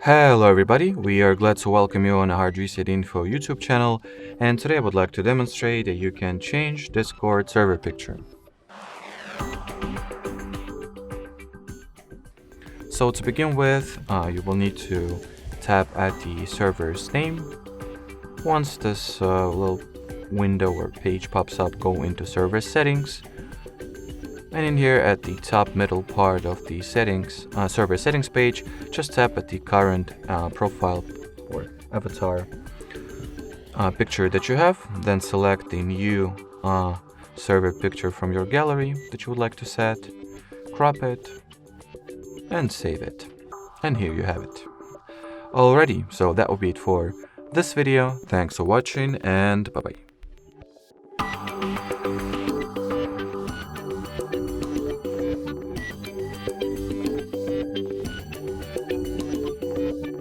Hello everybody, we are glad to welcome you on the HardReset.Info YouTube channel, and today I would like to demonstrate that you can change Discord server picture. So to begin with, you will need to tap at the server's name. Once this little window or page pops up, go into server settings. And in here at the top middle part of the settings, server settings page, just tap at the current profile or avatar picture that you have, then select the new server picture from your gallery that you would like to set, crop it, and save it. And here you have it. Alrighty, so that will be it for this video. Thanks for watching, and bye-bye.